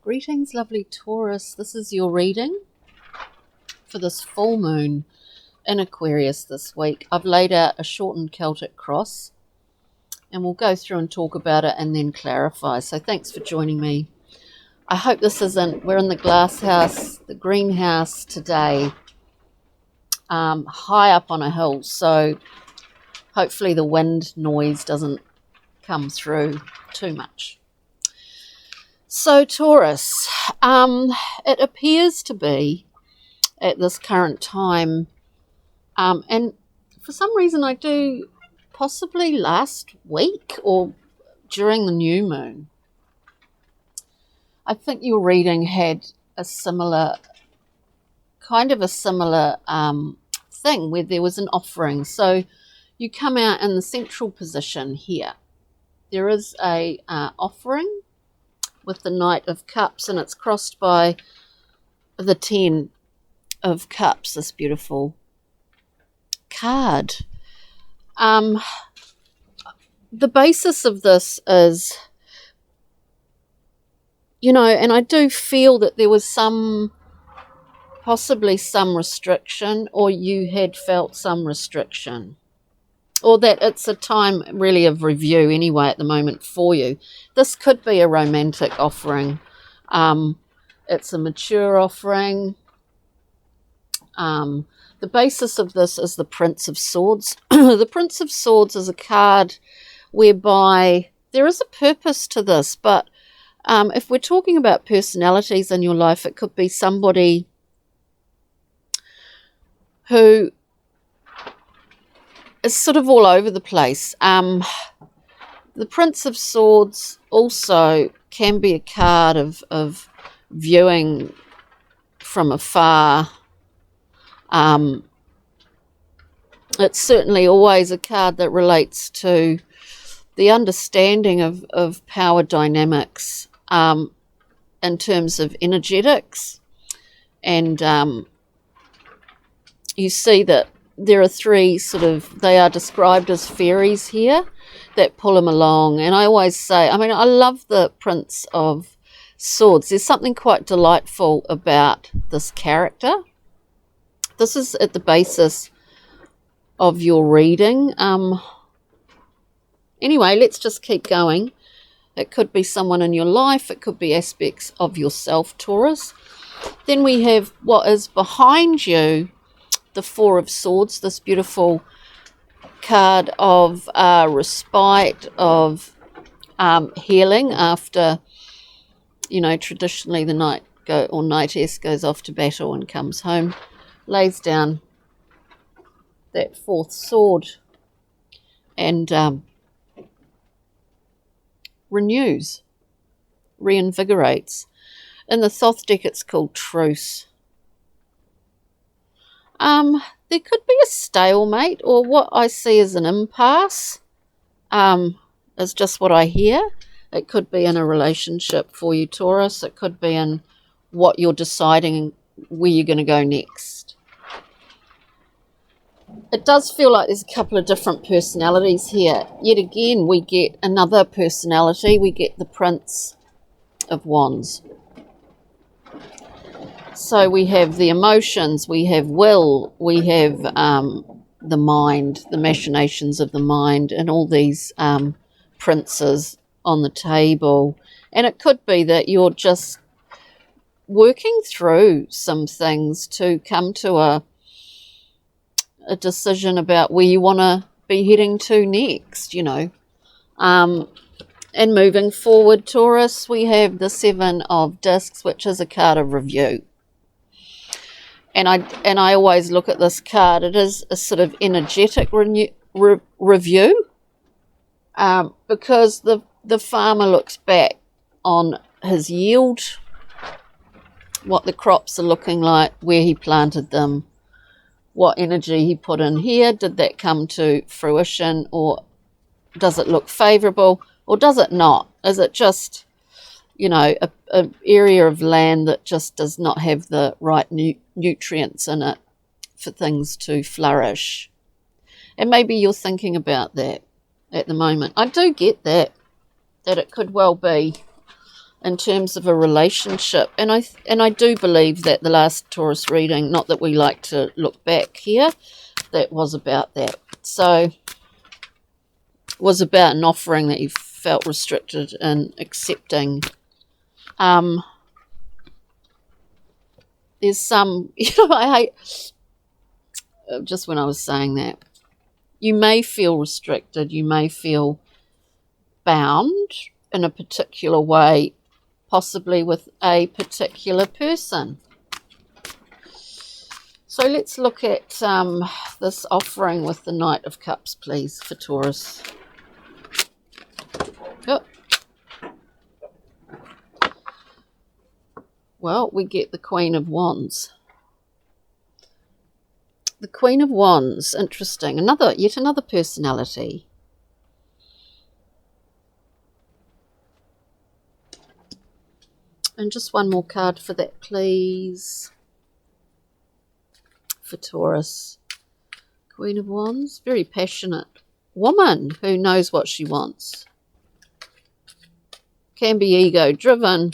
Greetings, lovely Taurus. This is your reading for this full moon in Aquarius this week. I've laid out a shortened Celtic cross and we'll go through and talk about it and then clarify. So thanks for joining me. I hope this isn't, we're in the glass house, the greenhouse today, high up on a hill. So hopefully the wind noise doesn't come through too much. So Taurus, it appears to be at this current time, and for some reason I do possibly last week or during the new moon, I think your reading had a similar thing where there was an offering. So you come out in the central position here. There is a offering with the Knight of Cups, and it's crossed by the 10 of Cups, this beautiful card. The basis of this is, and I do feel that there was possibly some restriction, or you had felt some restriction, or that it's a time really of review anyway at the moment for you. This could be a romantic offering. It's a mature offering. The basis of this is the Prince of Swords. The Prince of Swords is a card whereby there is a purpose to this, but if we're talking about personalities in your life, it could be somebody who is sort of all over the place. The Prince of Swords also can be a card of viewing from afar. It's certainly always a card that relates to the understanding of power dynamics in terms of energetics. And you see that there are three they are described as fairies here that pull him along. And I always say, I love the Prince of Swords. There's something quite delightful about this character. This is at the basis of your reading. Anyway, let's just keep going. It could be someone in your life. It could be aspects of yourself, Taurus. Then we have what is behind you, the Four of Swords, this beautiful card of respite, of healing after, traditionally the knightess goes off to battle and comes home, lays down that fourth sword and reinvigorates. In the Thoth deck it's called Truce. There could be a stalemate, or what I see as an impasse, is just what I hear. It could be in a relationship for you, Taurus. It could be in what you're deciding where you're going to go next. It does feel like there's a couple of different personalities here. Yet again, we get another personality. We get the Prince of Wands. So we have the emotions, we have will, we have the mind, the machinations of the mind, and all these princes on the table. And it could be that you're just working through some things to come to a decision about where you want to be heading to next, And moving forward, Taurus, we have the Seven of Discs, which is a card of review. And I always look at this card. It is a sort of energetic review, because the farmer looks back on his yield, what the crops are looking like, where he planted them, what energy he put in here. Did that come to fruition, or does it look favourable, or does it not? Is it just, an area of land that just does not have the right nutrients in it for things to flourish? And maybe you're thinking about that at the moment. I do get that it could well be in terms of a relationship. And I do believe that the last Taurus reading, not that we like to look back here, that was about that. So was about an offering that you felt restricted in accepting. There's some, I hate, just when I was saying that, you may feel restricted, you may feel bound in a particular way, possibly with a particular person. So let's look at this offering with the Knight of Cups, please, for Taurus. Oh. Well, we get the Queen of Wands. The Queen of Wands, interesting. Yet another personality. And just one more card for that, please. For Taurus. Queen of Wands, very passionate woman who knows what she wants. Can be ego-driven.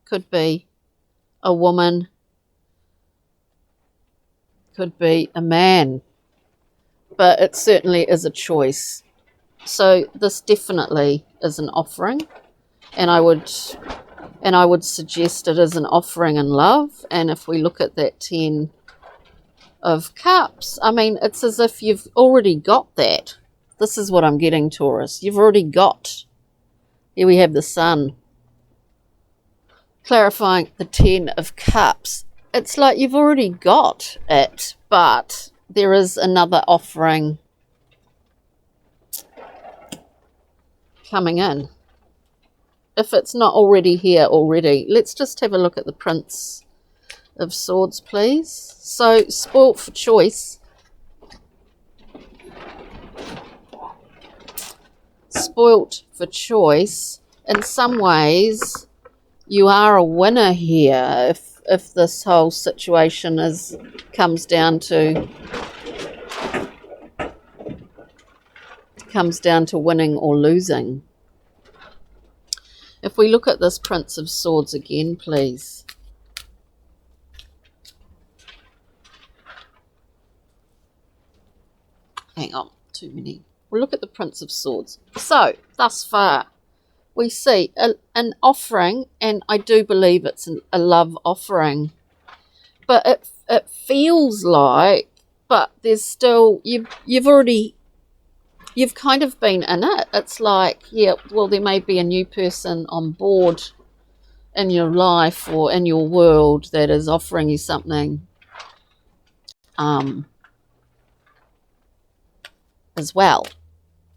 Could be a woman. Could be a man. But it certainly is a choice. So this definitely is an offering. And I would suggest it is an offering in love. And if we look at that 10 of Cups, I mean, it's as if you've already got that. This is what I'm getting, Taurus. You've already got. Here we have the Sun. Clarifying the 10 of Cups. It's like you've already got it, but there is another offering coming in. If it's not already here already, let's just have a look at the Prince of Swords, please. So, spoilt for choice. Spoilt for choice. In some ways, you are a winner here if this whole situation comes down to winning or losing. If we look at this Prince of Swords again, please. Hang on, too many. We'll look at the Prince of Swords. So, thus far, we see an offering, and I do believe it's a love offering. But it feels like, but there's still, you've kind of been in it. It's like, yeah, well, there may be a new person on board in your life or in your world that is offering you something as well.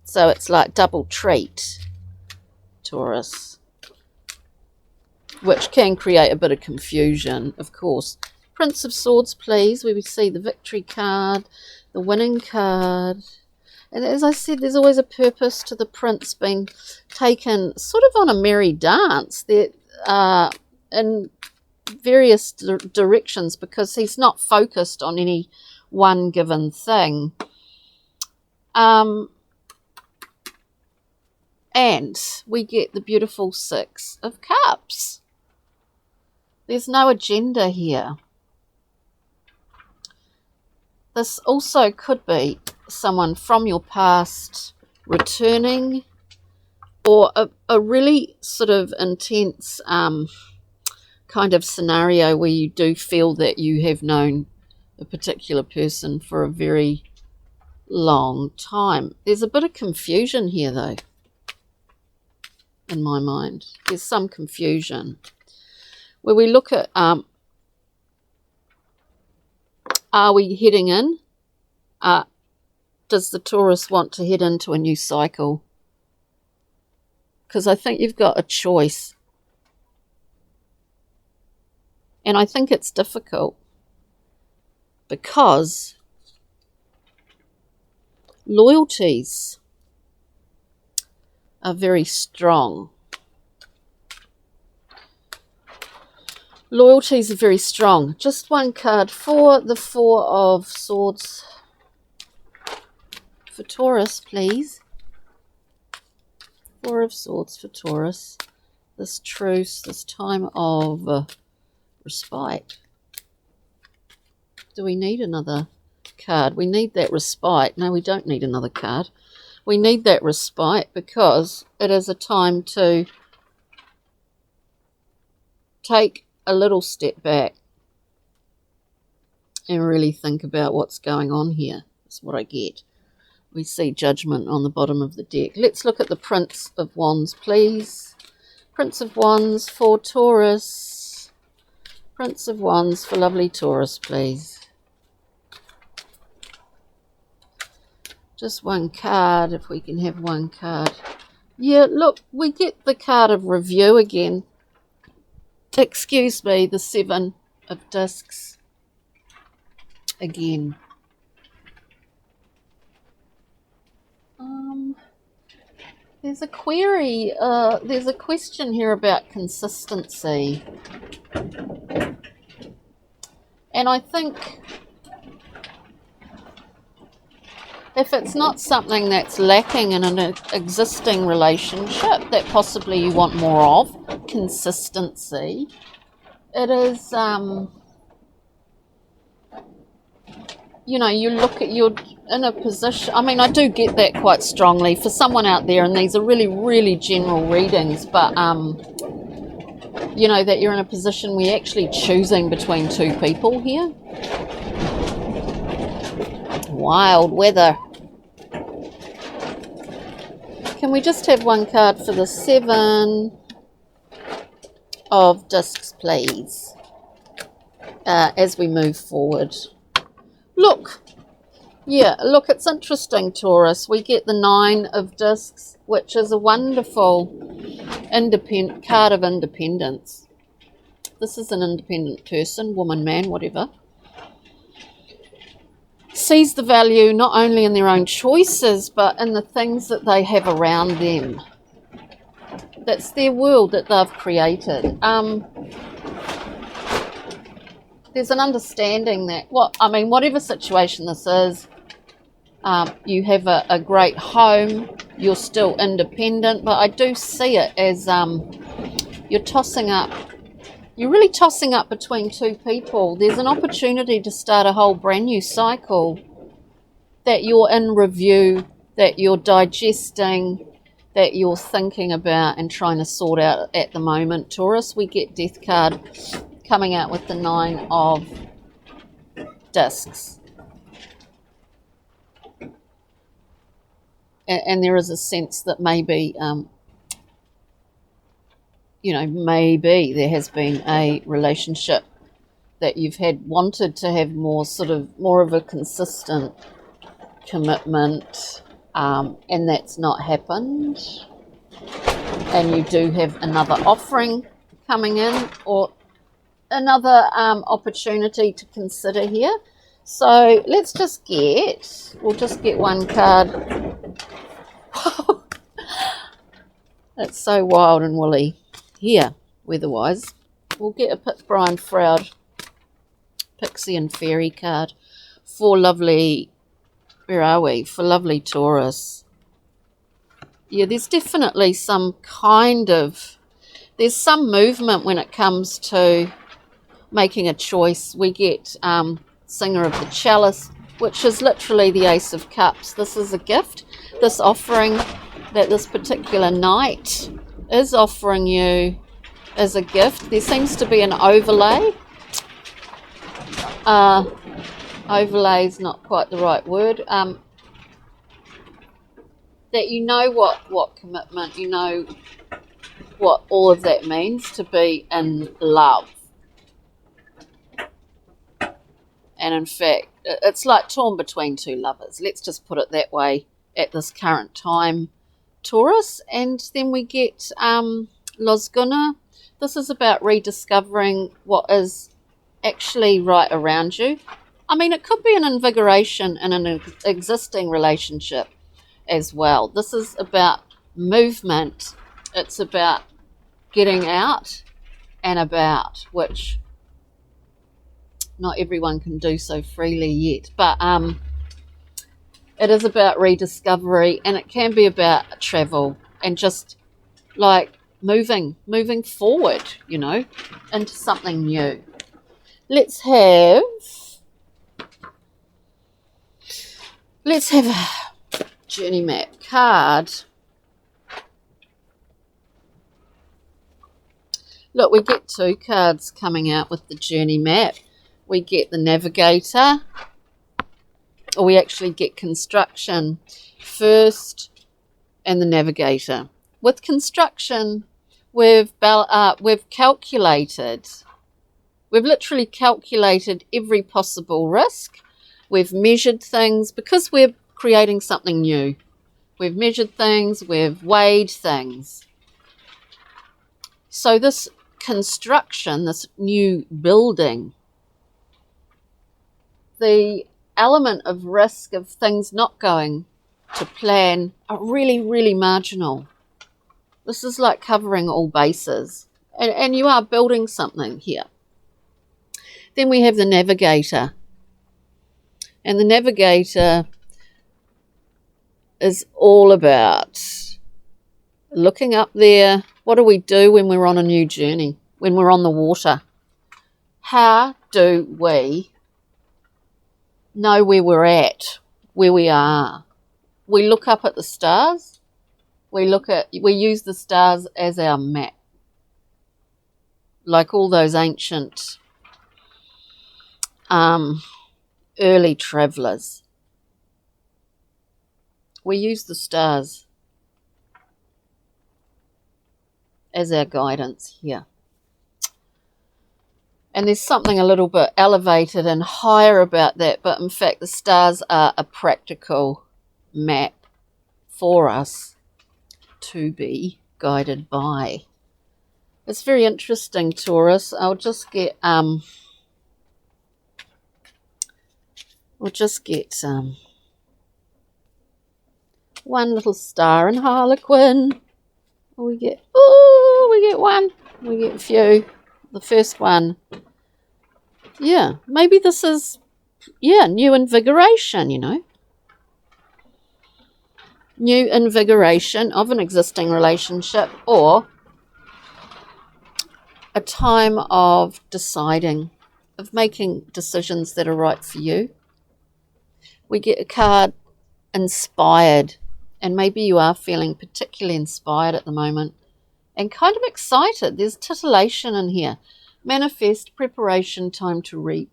So it's like double treat, Taurus, which can create a bit of confusion, of course. Prince of Swords, please, where we see the victory card, the winning card. And as I said, there's always a purpose to the prince being taken sort of on a merry dance there, in various directions, because he's not focused on any one given thing. And we get the beautiful 6 of Cups. There's no agenda here. This also could be someone from your past returning, or a really sort of intense kind of scenario where you do feel that you have known a particular person for a very long time. There's a bit of confusion here, though, in my mind. There's some confusion where we look at are we heading in? Does the Taurus want to head into a new cycle? Because I think you've got a choice. And I think it's difficult because loyalties are very strong. Loyalties are very strong. Just one card for the 4 of Swords for Taurus, please. 4 of Swords for Taurus. this truce, this time of respite. Do we need another card? We need that respite. No, we don't need another card. We need that respite because it is a time to take a little step back and really think about what's going on here. That's what I get. We see Judgment on the bottom of the deck. Let's look at the Prince of Wands, please. Prince of Wands for Taurus. Prince of Wands for lovely Taurus, please. Just one card, if we can have one card. Yeah, look, we get the card of review again. Excuse me, the Seven of Discs again. There's a query, there's a question here about consistency. And I think if it's not something that's lacking in an existing relationship that possibly you want more of, consistency, it is, you know, you look at, you're in a position, I mean, I do get that quite strongly for someone out there, and these are really, really general readings, but, you know, that you're in a position where you're actually choosing between two people here. Wild weather. Can we just have one card for the Seven of Discs, please, as we move forward? Look, yeah, look, it's interesting, Taurus. We get the Nine of Discs, which is a wonderful card of independence. This is an independent person, woman, man, whatever. Sees the value not only in their own choices, but in the things that they have around them. That's their world that they've created. There's an understanding that, whatever situation this is, you have a great home, you're still independent, but I do see it as you're really tossing up between two people. There's an opportunity to start a whole brand new cycle that you're in review, that you're digesting, that you're thinking about and trying to sort out at the moment. Taurus, we get Death card coming out with the Nine of Discs. And there is a sense that maybe, maybe there has been a relationship that you've wanted to have more of a consistent commitment, and that's not happened. And you do have another offering coming in, or another opportunity to consider here. So we'll just get one card. That's so wild and woolly here, weather-wise. We'll get a Brian Froud Pixie and Fairy card for lovely, where are we? For lovely Taurus. Yeah, there's definitely some there's some movement when it comes to making a choice. We get Singer of the Chalice, which is literally the Ace of Cups. This is a gift, this offering that this particular knight is offering you as a gift. There seems to be an overlay. Overlay is not quite the right word. That you know what commitment, you know what all of that means to be in love. And in fact, it's like torn between two lovers. Let's just put it that way at this current time, Taurus. And then we get Losguna. This is about rediscovering what is actually right around you. I mean, it could be an invigoration in an existing relationship as well. This is about movement. It's about getting out and about, which not everyone can do so freely yet, but it is about rediscovery, and it can be about travel and just like moving forward, you know, into something new. Let's have a journey map card. Look, we get 2 cards coming out with the journey map. We get the navigator, or we actually get construction first and the navigator. With construction, we've calculated. We've literally calculated every possible risk. We've measured things because we're creating something new. We've measured things, we've weighed things. So this construction, this new building, the element of risk of things not going to plan are really, really marginal. This is like covering all bases. And you are building something here. Then we have the navigator. And the navigator is all about looking up there. What do we do when we're on a new journey, when we're on the water? How do we know where we're at, where we are? We look up at the stars. We use the stars as our map. Like all those ancient early travelers. We use the stars as our guidance here. And there's something a little bit elevated and higher about that, but in fact the stars are a practical map for us to be guided by. It's very interesting, Taurus. I'll just get one little star in Harlequin. We get one. We get a few. The first one. Yeah, maybe this is new invigoration, you know. New invigoration of an existing relationship, or a time of deciding, of making decisions that are right for you. We get a card, inspired, and maybe you are feeling particularly inspired at the moment and kind of excited. There's titillation in here. Manifest, preparation, time to reap.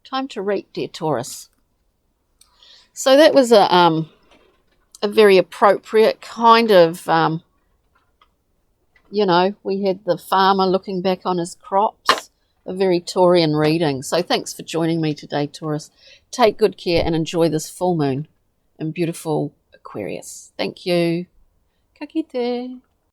Time to reap, dear Taurus. So that was a very appropriate kind of, we had the farmer looking back on his crops, a very Taurian reading. So thanks for joining me today, Taurus. Take good care and enjoy this full moon in beautiful Aquarius. Thank you. Ka kite.